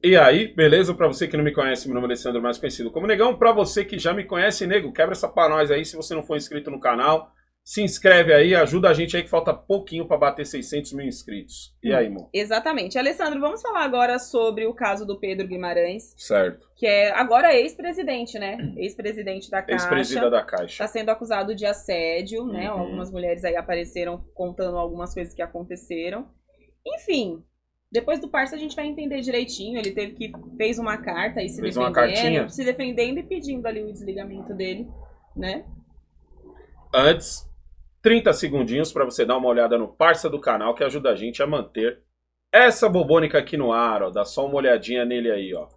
E aí, beleza? Pra você que não me conhece, meu nome é Alessandro, mais conhecido como Negão. Pra você que já me conhece, Nego, quebra essa pra nós aí. Se você não for inscrito no canal, se inscreve aí, ajuda a gente aí que falta pouquinho pra bater 600 mil inscritos. E aí, irmão? Exatamente. Alessandro, vamos falar agora sobre o caso do Pedro Guimarães. Certo. Que é agora ex-presidente, né? Ex-presidente da Caixa. Ex-presida da Caixa. Está sendo acusado de assédio, né? Algumas mulheres aí apareceram contando algumas coisas que aconteceram. Enfim, depois do parça a gente vai entender direitinho. Ele fez uma carta aí se defendendo e pedindo ali o desligamento dele, né? Antes, 30 segundinhos para você dar uma olhada no parça do canal que ajuda a gente a manter essa bobônica aqui no ar, ó. Dá só uma olhadinha nele aí, ó.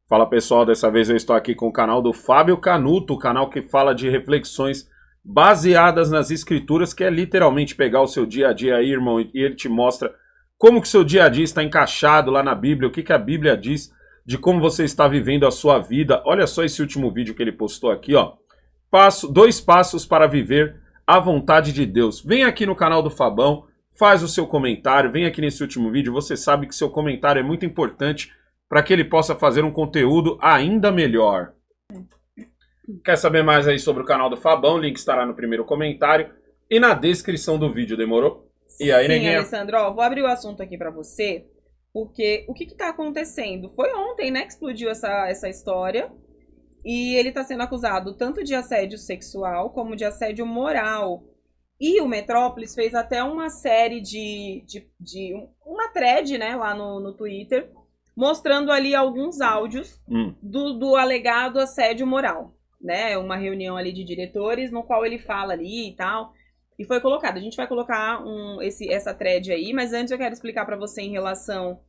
Fala pessoal, dessa vez eu estou aqui com o canal do Fábio Canuto, o canal que fala de reflexões baseadas nas escrituras, que é literalmente pegar o seu dia a dia aí, irmão, e ele te mostra como que o seu dia a dia está encaixado lá na Bíblia, o que que a Bíblia diz de como você está vivendo a sua vida. Olha só esse último vídeo que ele postou aqui, ó. 2 passos para viver a vontade de Deus. Vem aqui no canal do Fabão, faz o seu comentário, vem aqui nesse último vídeo, você sabe que seu comentário é muito importante para que ele possa fazer um conteúdo ainda melhor. Quer saber mais aí sobre o canal do Fabão? O link estará no primeiro comentário e na descrição do vídeo, demorou? E aí, Sim, Alessandro, ó, vou abrir o assunto aqui para você, porque o que está acontecendo? Foi ontem, né, que explodiu essa história, e ele está sendo acusado tanto de assédio sexual como de assédio moral. E o Metrópolis fez até uma série uma thread, né, lá no Twitter, mostrando ali alguns áudios do alegado assédio moral, né? Uma reunião ali de diretores no qual ele fala ali e tal. E foi colocado. A gente vai colocar essa thread aí, mas antes eu quero explicar para você em relação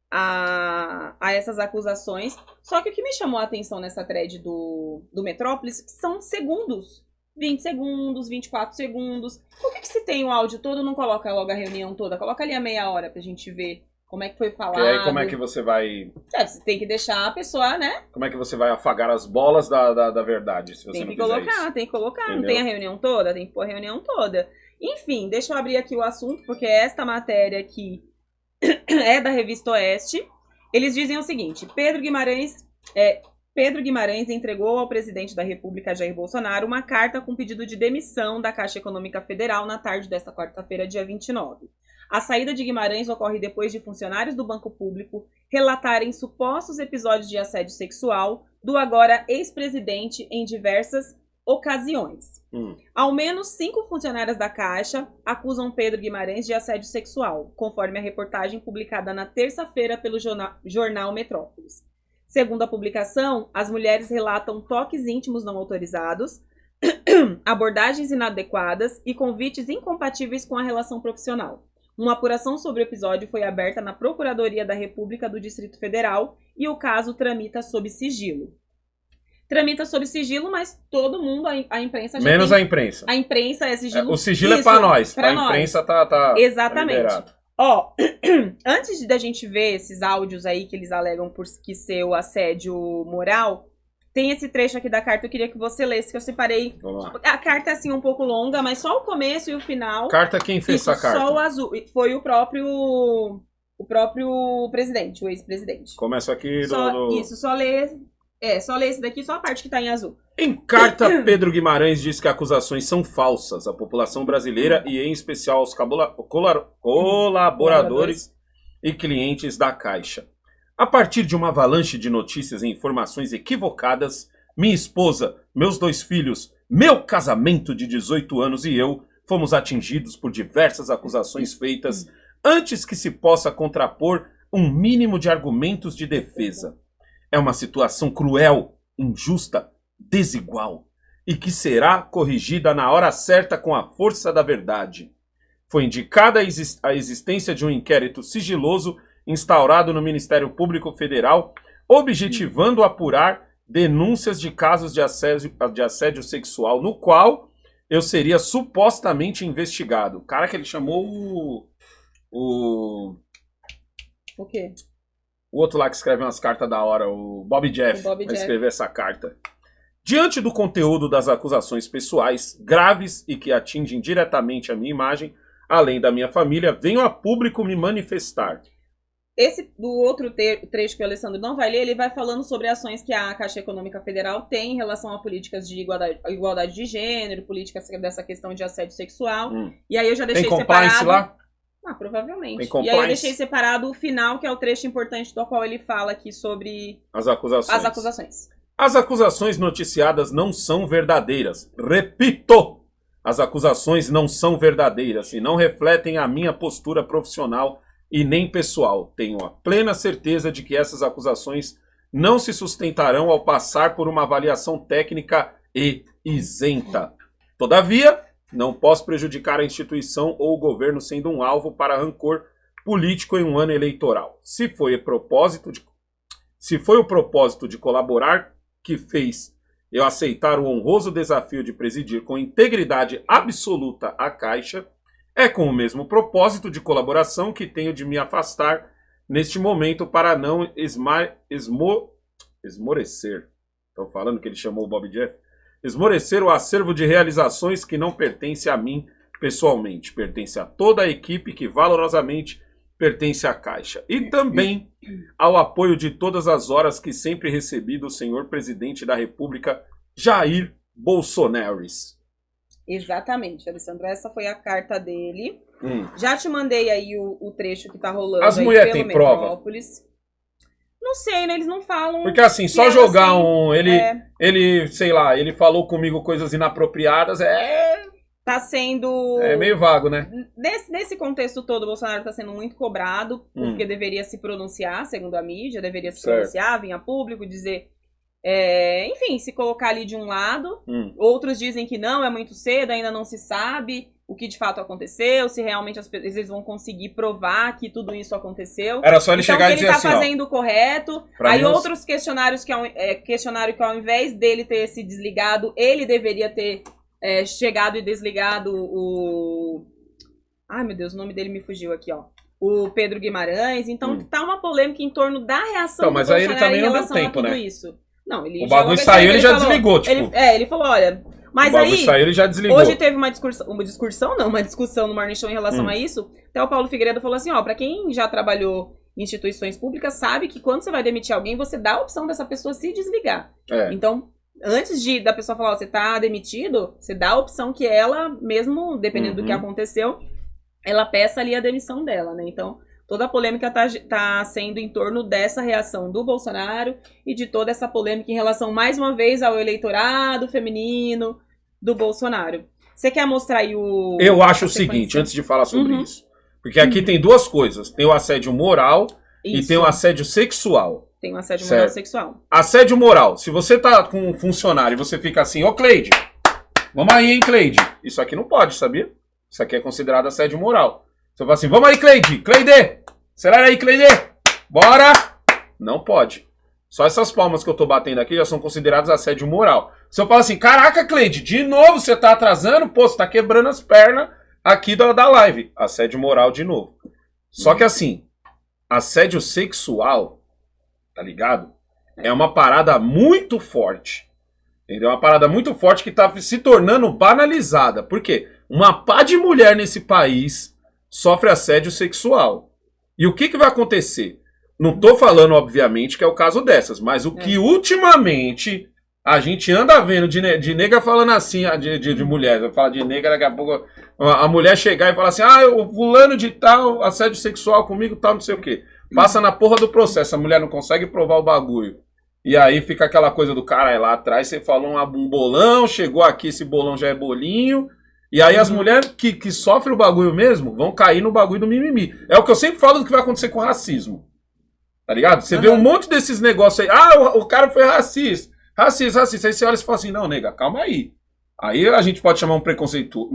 a essas acusações. Só que o que me chamou a atenção nessa thread do Metrópolis são segundos. 20 segundos, 24 segundos. Por que se tem o áudio todo, não coloca logo a reunião toda? Coloca ali a meia hora pra gente ver como é que foi falado. E aí como é que você vai... Você tem que deixar a pessoa, né? Como é que você vai afagar as bolas da verdade, se você não fizer isso? Tem que colocar. Entendeu? Não tem a reunião toda? Tem que pôr a reunião toda. Enfim, deixa eu abrir aqui o assunto, porque esta matéria aqui é da Revista Oeste. Eles dizem o seguinte: Pedro Guimarães entregou ao presidente da República, Jair Bolsonaro, uma carta com pedido de demissão da Caixa Econômica Federal na tarde desta quarta-feira, dia 29. A saída de Guimarães ocorre depois de funcionários do Banco Público relatarem supostos episódios de assédio sexual do agora ex-presidente em diversas ocasiões. Ao menos 5 funcionárias da Caixa acusam Pedro Guimarães de assédio sexual, conforme a reportagem publicada na terça-feira pelo jornal Metrópolis. Segundo a publicação, as mulheres relatam toques íntimos não autorizados, abordagens inadequadas e convites incompatíveis com a relação profissional. Uma apuração sobre o episódio foi aberta na Procuradoria da República do Distrito Federal e o caso tramita sob sigilo. Tramita sob sigilo, mas todo mundo, a imprensa já Menos tem... a imprensa. A imprensa é sigilo. O sigilo é pra nós. A imprensa tá Exatamente. liberado. Ó, antes da gente ver esses áudios aí que eles alegam por que ser o assédio moral, tem esse trecho aqui da carta, eu queria que você lesse, que eu separei. Vamos lá. A carta é assim um pouco longa, mas só o começo e o final. Carta, quem fez essa carta? Só o azul. Foi o próprio presidente, o ex-presidente. Começa aqui Isso, só lê esse daqui, só a parte que tá em azul. Em carta, Pedro Guimarães diz que acusações são falsas à população brasileira e em especial aos colaboradores e clientes da Caixa. A partir de uma avalanche de notícias e informações equivocadas, minha esposa, meus 2 filhos, meu casamento de 18 anos e eu fomos atingidos por diversas acusações feitas antes que se possa contrapor um mínimo de argumentos de defesa. É uma situação cruel, injusta, desigual e que será corrigida na hora certa com a força da verdade. Foi indicada a existência de um inquérito sigiloso instaurado no Ministério Público Federal, objetivando apurar denúncias de casos de assédio sexual, no qual eu seria supostamente investigado. O cara que ele chamou o quê? O outro lá que escreve umas cartas da hora, o Bob Jeff, vai escrever essa carta. Diante do conteúdo das acusações pessoais, graves e que atingem diretamente a minha imagem, além da minha família, venho a público me manifestar. Do outro trecho que o Alessandro não vai ler, ele vai falando sobre ações que a Caixa Econômica Federal tem em relação a políticas de igualdade de gênero, políticas dessa questão de assédio sexual. E aí eu já deixei tem compliance separado... lá? Provavelmente. Tem e aí eu deixei separado o final, que é o trecho importante do qual ele fala aqui sobre as acusações. As acusações noticiadas não são verdadeiras. Repito! As acusações não são verdadeiras e não refletem a minha postura profissional e nem pessoal. Tenho a plena certeza de que essas acusações não se sustentarão ao passar por uma avaliação técnica e isenta. Todavia, não posso prejudicar a instituição ou o governo sendo um alvo para rancor político em um ano eleitoral. Se foi o propósito de colaborar que fez eu aceitar o honroso desafio de presidir com integridade absoluta a Caixa, é com o mesmo propósito de colaboração que tenho de me afastar neste momento para não esmorecer. Estão falando que ele chamou o Bob Jeff? Esmorecer o acervo de realizações que não pertence a mim pessoalmente. Pertence a toda a equipe que valorosamente pertence à Caixa. E também ao apoio de todas as horas que sempre recebi do senhor presidente da República, Jair Bolsonaro. Exatamente, Alessandro. Essa foi a carta dele. Já te mandei aí o trecho que tá rolando. As mulheres têm prova? Não sei, né? Eles não falam. Porque assim, só jogar ele, sei lá, ele falou comigo coisas inapropriadas, tá sendo... É meio vago, né? Nesse contexto todo, o Bolsonaro tá sendo muito cobrado, porque deveria se pronunciar, segundo a mídia, deveria se pronunciar, vir a público, dizer... enfim, se colocar ali de um lado. Outros dizem que não, é muito cedo, ainda não se sabe o que de fato aconteceu, se realmente eles vão conseguir provar que tudo isso aconteceu. Era só ele chegar e dizer assim, ele tá fazendo o correto. Aí outros questionários questionário que ao invés dele ter se desligado, ele deveria ter chegado e desligado o... Ai, meu Deus, o nome dele me fugiu aqui, ó. O Pedro Guimarães. Então tá uma polêmica em torno da reação do Bolsonaro em relação a tudo isso. Não, ele o bagulho saiu, ele já desligou, tipo. Ele falou, olha... Mas o bagulho saiu, ele já desligou. Hoje teve uma discussão no Morning Show em relação a isso. Até o Paulo Figueiredo falou assim, ó, pra quem já trabalhou em instituições públicas, sabe que quando você vai demitir alguém, você dá a opção dessa pessoa se desligar. Então, antes da pessoa falar, ó, você tá demitido, você dá a opção que ela, mesmo dependendo do que aconteceu, ela peça ali a demissão dela, né? Então, toda a polêmica tá sendo em torno dessa reação do Bolsonaro e de toda essa polêmica em relação, mais uma vez, ao eleitorado feminino do Bolsonaro. Você quer mostrar aí o... Eu acho o seguinte, antes de falar sobre isso. Porque aqui tem duas coisas. Tem o assédio moral e tem o assédio sexual. Tem o assédio moral e sexual. Assédio moral. Se você tá com um funcionário e você fica assim, ô Cleide, vamos aí, hein, Cleide? Isso aqui não pode, sabia? Isso aqui é considerado assédio moral. Você fala assim, vamos aí, Cleide! Cleide! Acelera aí, Cleide! Bora! Não pode. Só essas palmas que eu tô batendo aqui já são consideradas assédio moral. Se eu falo assim, caraca, Cleide, de novo você tá atrasando? Pô, você tá quebrando as pernas aqui da live. Assédio moral de novo. Só que assim, assédio sexual, tá ligado? É uma parada muito forte. Entendeu? É uma parada muito forte que tá se tornando banalizada. Por quê? Uma pá de mulher nesse país sofre assédio sexual. E o que vai acontecer? Não tô falando, obviamente, que é o caso dessas, mas o que ultimamente a gente anda vendo de nega falando assim, de mulher, eu falo de nega, daqui a pouco a mulher chegar e falar assim, o fulano de tal, assédio sexual comigo, tal, não sei o quê. Passa na porra do processo, a mulher não consegue provar o bagulho. E aí fica aquela coisa do cara lá atrás, você falou um bolão, chegou aqui, esse bolão já é bolinho. E aí as mulheres que sofrem o bagulho mesmo vão cair no bagulho do mimimi. É o que eu sempre falo do que vai acontecer com o racismo. Tá ligado? Você vê um monte desses negócios aí. O cara foi racista. Racista. Aí você olha e fala assim, não, nega, calma aí. Aí a gente pode chamar um preconceito,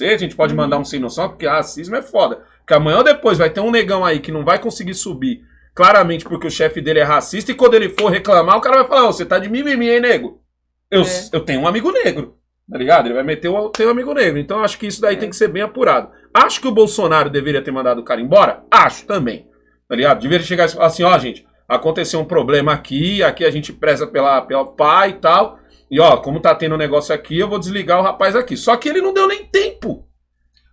a gente pode mandar um sem noção, porque racismo é foda. Porque amanhã ou depois vai ter um negão aí que não vai conseguir subir, claramente porque o chefe dele é racista, e quando ele for reclamar, o cara vai falar, você tá de mimimi, hein, nego? Eu tenho um amigo negro. Tá ligado? Ele vai meter o teu amigo negro. Então acho que isso daí tem que ser bem apurado. Acho que o Bolsonaro deveria ter mandado o cara embora? Acho também. Tá ligado? Deveria chegar e falar assim, ó, gente, aconteceu um problema aqui a gente preza pelo pai e tal. E ó, como tá tendo um negócio aqui, eu vou desligar o rapaz aqui. Só que ele não deu nem tempo.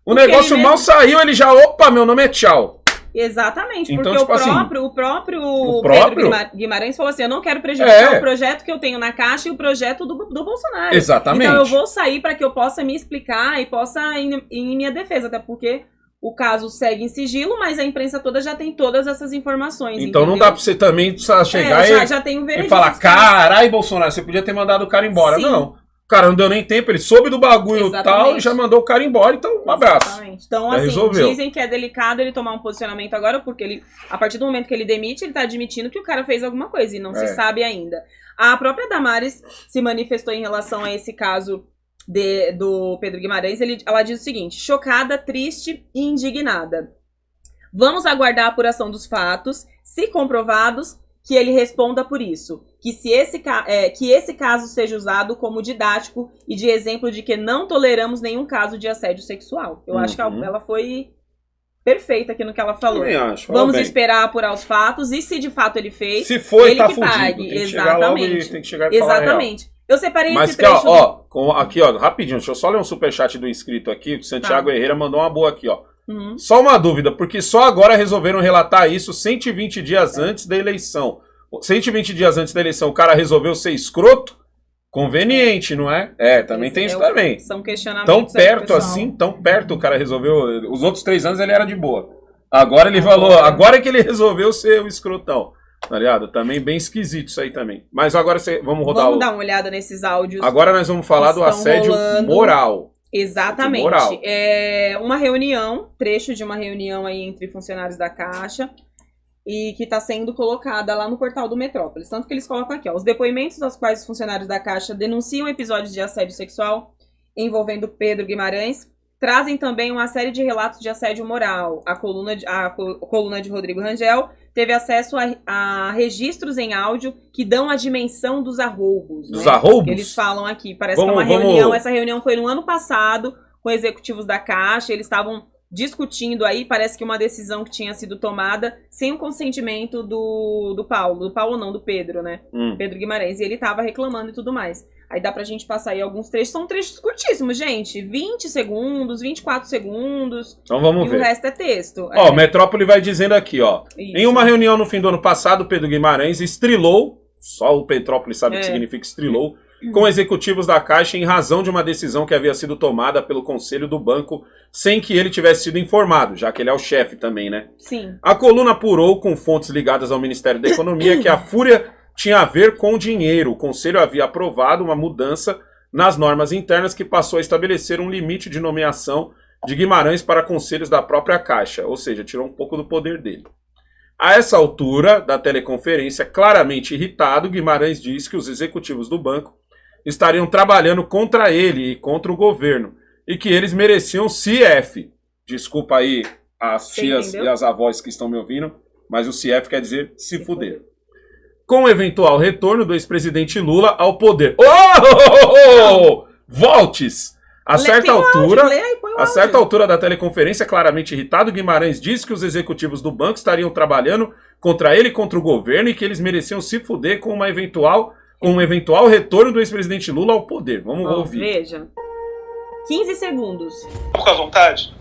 O negócio mal saiu, ele já, opa, meu nome é tchau. Exatamente, Então, porque tipo assim, o próprio o próprio- Pedro Guimarães falou assim, eu não quero prejudicar É. o projeto que eu tenho na Caixa e o projeto do Bolsonaro. Exatamente. Então eu vou sair para que eu possa me explicar e possa ir em minha defesa, até porque o caso segue em sigilo, mas a imprensa toda já tem todas essas informações. Então não entendeu? dá pra você também só chegar já tem um e veredito. falar, carai, Bolsonaro, você podia ter mandado o cara embora. Sim. Não. O cara não deu nem tempo, ele soube do bagulho e tal Exatamente. e já mandou o cara embora, então um abraço. Exatamente. Então, Já assim, resolveu. dizem que é delicado ele tomar um posicionamento agora, porque ele, a partir do momento que ele demite, ele tá admitindo que o cara fez alguma coisa e não se sabe ainda. A própria Damares se manifestou em relação a esse caso do Pedro Guimarães. Ela diz o seguinte: chocada, triste e indignada. Vamos aguardar a apuração dos fatos, se comprovados, que ele responda por isso. Que esse caso seja usado como didático e de exemplo de que não toleramos nenhum caso de assédio sexual. Eu acho que ela foi perfeita aqui no que ela falou. Também acho. Vamos esperar apurar os fatos e se de fato ele fez, Se foi, ele tá que fudido. pague. Tem que chegar logo e tem que chegar e falar a real. Exatamente. Eu separei Mas esse que, trecho. aqui, ó, rapidinho, deixa eu só ler um superchat do inscrito aqui, o Santiago Herrera mandou uma boa aqui, ó. Uhum. Só uma dúvida, porque só agora resolveram relatar isso 120 dias antes da eleição. 120 dias antes da eleição, o cara resolveu ser escroto? Conveniente, não é? Também tem isso também. São questionamentos. Tão aí, perto pessoal. assim, tão perto o cara resolveu. Os outros 3 anos ele era de boa. Agora ele falou, agora que ele resolveu ser o escrotão. Tá ligado? Também bem esquisito isso aí também. Mas agora vamos rodar Vamos dar uma olhada nesses áudios. Agora nós vamos falar do estão assédio rolando. moral. Exatamente. Moral. É uma reunião, trecho de uma reunião aí entre funcionários da Caixa e que está sendo colocada lá no portal do Metrópolis. Tanto que eles colocam aqui, ó, os depoimentos aos quais os funcionários da Caixa denunciam episódios de assédio sexual envolvendo Pedro Guimarães trazem também uma série de relatos de assédio moral. A coluna de Rodrigo Rangel teve acesso a registros em áudio que dão a dimensão dos arroubos. Dos né? arroubos? Eles falam aqui. Parece que é uma reunião. Essa reunião foi no ano passado com executivos da Caixa. Eles estavam discutindo aí. Parece que uma decisão que tinha sido tomada sem o consentimento do Paulo. Do Paulo não, do Pedro, né? Pedro Guimarães. E ele estava reclamando e tudo mais. Aí dá pra gente passar aí alguns trechos. São trechos curtíssimos, gente. 20 segundos, 24 segundos. Então vamos ver. E o resto é texto. Ó, o Metrópole vai dizendo aqui, ó. Isso. Em uma reunião no fim do ano passado, Pedro Guimarães estrilou, só o Metrópole sabe o que significa estrilou, com executivos da Caixa em razão de uma decisão que havia sido tomada pelo conselho do banco sem que ele tivesse sido informado, já que ele é o chefe também, né? Sim. A coluna apurou com fontes ligadas ao Ministério da Economia que a fúria tinha a ver com dinheiro. O conselho havia aprovado uma mudança nas normas internas que passou a estabelecer um limite de nomeação de Guimarães para conselhos da própria Caixa, ou seja, tirou um pouco do poder dele. A essa altura da teleconferência, claramente irritado, Guimarães disse que os executivos do banco estariam trabalhando contra ele e contra o governo, e que eles mereciam CF. Desculpa aí as tias e as avós que estão me ouvindo, mas o CF quer dizer se fuder. Com o eventual retorno do ex-presidente Lula ao poder. Voltes! A certa altura da teleconferência, claramente irritado, Guimarães disse que os executivos do banco estariam trabalhando contra ele e contra o governo e que eles mereciam se fuder com um eventual retorno do ex-presidente Lula ao poder. Vamos ouvir. Veja. 15 segundos. Com a vontade?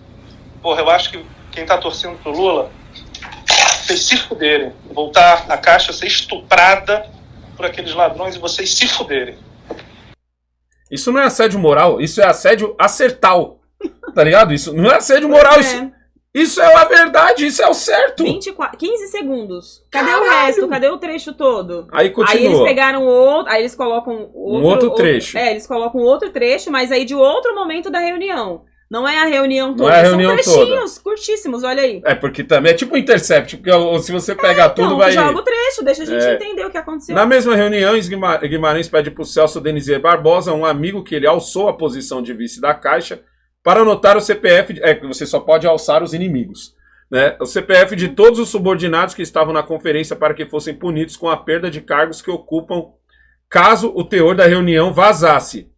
Porra, eu acho que quem tá torcendo pro Lula, vocês se fuderem. Voltar a Caixa a ser estuprada por aqueles ladrões e vocês se fuderem. Isso não é assédio moral, isso é assédio acertal. Tá ligado? Isso não é assédio moral, isso é a verdade, isso é o certo. 15 segundos. Cadê Caralho. o resto? Cadê o trecho todo? Aí continua. Aí eles pegaram outro, aí eles colocam outro trecho. Eles colocam outro trecho, mas aí de outro momento da reunião. Não é a reunião toda, não é a reunião são trechinhos curtíssimos, olha aí. É, porque também é tipo um Intercept, porque se você pegar tudo, vai... joga o trecho, deixa a gente entender o que aconteceu. Na mesma reunião, Guimarães pede pro Celso Denisier Barbosa, um amigo que ele alçou a posição de vice da Caixa, para anotar o CPF... que você só pode alçar os inimigos. Né? O CPF de todos os subordinados que estavam na conferência para que fossem punidos com a perda de cargos que ocupam caso o teor da reunião vazasse.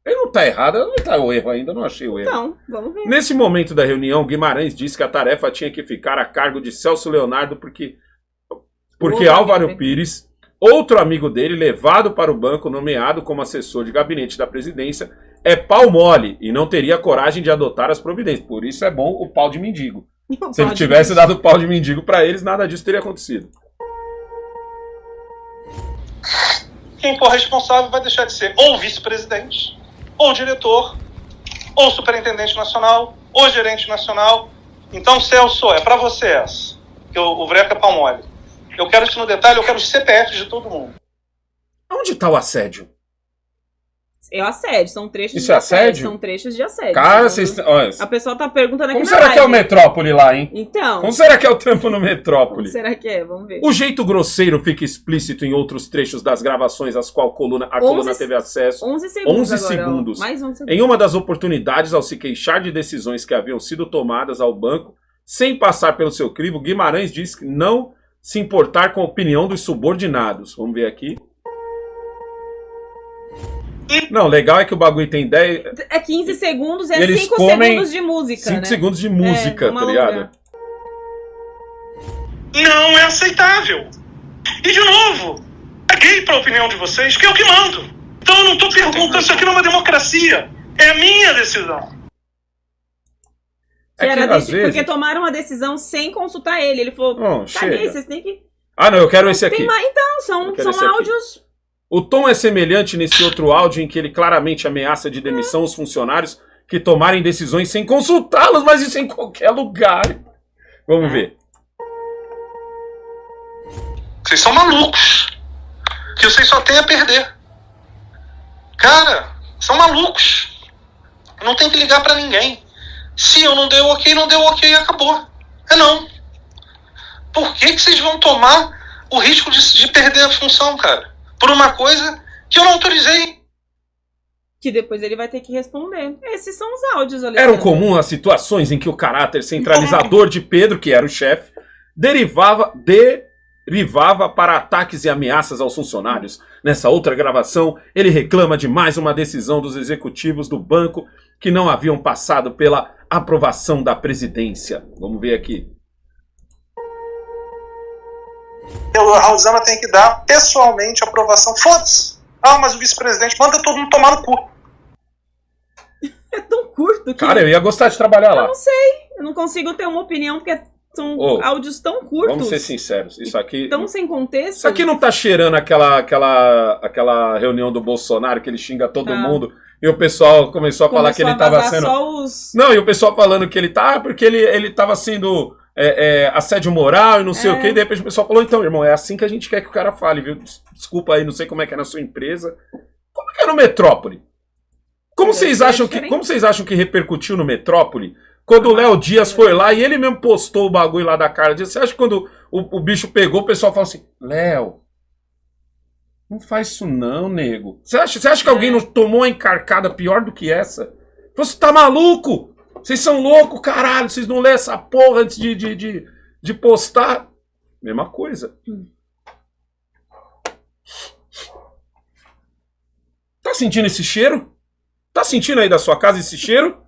Ele não tá errado, não tá o erro ainda, não achei o erro. Então, vamos ver. Nesse momento da reunião, Guimarães disse que a tarefa tinha que ficar a cargo de Celso Leonardo porque Álvaro Pires, outro amigo dele, levado para o banco, nomeado como assessor de gabinete da presidência, é pau mole e não teria coragem de adotar as providências. Por isso é bom o pau de mendigo. Se ele tivesse dado pau de mendigo pra eles, nada disso teria acontecido. Quem for responsável vai deixar de ser ou vice-presidente, ou diretor, ou superintendente nacional, ou gerente nacional. Então, Celso, é pra você essa. Que o Vreca é pau mole. Eu quero isso no detalhe, eu quero os CPFs de todo mundo. Onde tá o assédio? É assédio, são trechos Isso de é assédio? São trechos de assédio. Cara, vocês... Olha, A pessoa tá perguntando aqui como na será que é o live. Metrópole lá, hein? Então, Como será que é o trampo no como Metrópole? será que é? Vamos ver. O jeito grosseiro fica explícito em outros trechos das gravações às quais a coluna teve acesso. 11 segundos 11 agora, ó. segundos. Mais 11 segundos. Em uma das oportunidades, ao se queixar de decisões que haviam sido tomadas ao banco, sem passar pelo seu crivo, Guimarães disse que não se importar com a opinião dos subordinados. Vamos ver aqui. Não, legal é que o bagulho tem 10... É 15 segundos, é Eles 5 comem segundos de música, 5 né? segundos de música, uma tá ligado? loucura. Não é aceitável. E, de novo, caguei pra opinião de vocês, que é o que mando. Então eu não tô perguntando, isso aqui não é uma democracia. É a minha decisão. Que É que, era às vezes... Porque tomaram uma decisão sem consultar ele. Ele falou, Não, caguei, chega. vocês têm que... Ah, não, eu quero esse aqui. Tem mais... Então, Eu são quero esse aqui. áudios... O tom é semelhante nesse outro áudio em que ele claramente ameaça de demissão os funcionários que tomarem decisões sem consultá-los, mas isso em qualquer lugar. Vamos ver. Vocês são malucos. Que vocês só têm a perder. Cara, são malucos. Não tem que ligar pra ninguém. Se eu não dei o ok, não deu o ok e acabou. É não. Por que vocês vão tomar o risco de perder a função, cara? Por uma coisa que eu não autorizei. Que depois ele vai ter que responder. Esses são os áudios, Alexandre. Eram comuns as situações em que o caráter centralizador de Pedro, que era o chefe, derivava para ataques e ameaças aos funcionários. Nessa outra gravação, ele reclama de mais uma decisão dos executivos do banco que não haviam passado pela aprovação da presidência. Vamos ver aqui. A Rosana tem que dar pessoalmente a aprovação. Foda-se. Ah, mas o vice-presidente manda todo mundo tomar no cu. É tão curto que... Cara, eu ia gostar de trabalhar lá. Eu não sei. Eu não consigo ter uma opinião porque são áudios tão curtos. Vamos ser sinceros. Isso aqui... Tão sem contexto. Isso aqui não tá cheirando aquela reunião do Bolsonaro que ele xinga todo mundo e o pessoal começou a falar que ele tava sendo... Não, e o pessoal falando que ele tá... porque ele tava sendo assédio moral e não sei o quê. E de repente o pessoal falou, então, irmão, é assim que a gente quer que o cara fale, viu? Desculpa aí, não sei como é que é na sua empresa. Como é que é no Metrópole? Como vocês acham que repercutiu no Metrópole? Quando o Léo Dias foi lá e ele mesmo postou o bagulho lá da cara dele. Você acha que quando o bicho pegou, o pessoal falou assim, Léo, não faz isso não, nego. Você acha que alguém não tomou uma encarcada pior do que essa? Você tá maluco? Vocês são loucos, caralho. Vocês não lêem essa porra antes de postar? Mesma coisa. Tá sentindo esse cheiro? Tá sentindo aí da sua casa esse cheiro?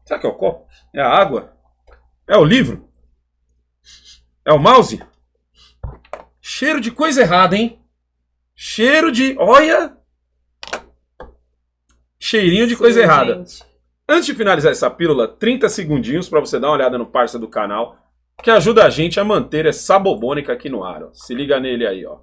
Será que é o copo? É a água? É o livro? É o mouse? Cheiro de coisa errada, hein? Cheiro de... Olha! Cheirinho de coisa errada. Gente. Antes de finalizar essa pílula, 30 segundinhos para você dar uma olhada no parça do canal, que ajuda a gente a manter essa bobônica aqui no ar. Ó. Se liga nele aí, ó.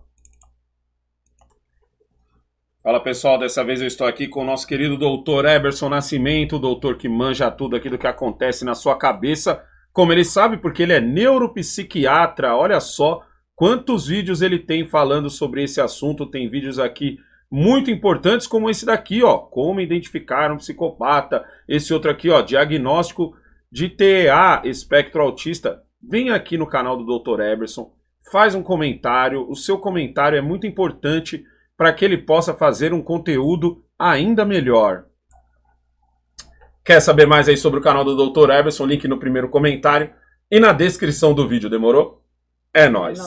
Fala pessoal, dessa vez eu estou aqui com o nosso querido doutor Eberson Nascimento, o doutor que manja tudo aqui do que acontece na sua cabeça, como ele sabe, porque ele é neuropsiquiatra. Olha só quantos vídeos ele tem falando sobre esse assunto. Tem vídeos aqui muito importantes como esse daqui, ó, como identificar um psicopata. Esse outro aqui, ó, diagnóstico de TEA, espectro autista. Vem aqui no canal do Dr. Eberson, faz um comentário. O seu comentário é muito importante para que ele possa fazer um conteúdo ainda melhor. Quer saber mais aí sobre o canal do Dr. Eberson? Link no primeiro comentário e na descrição do vídeo, demorou? É nóis.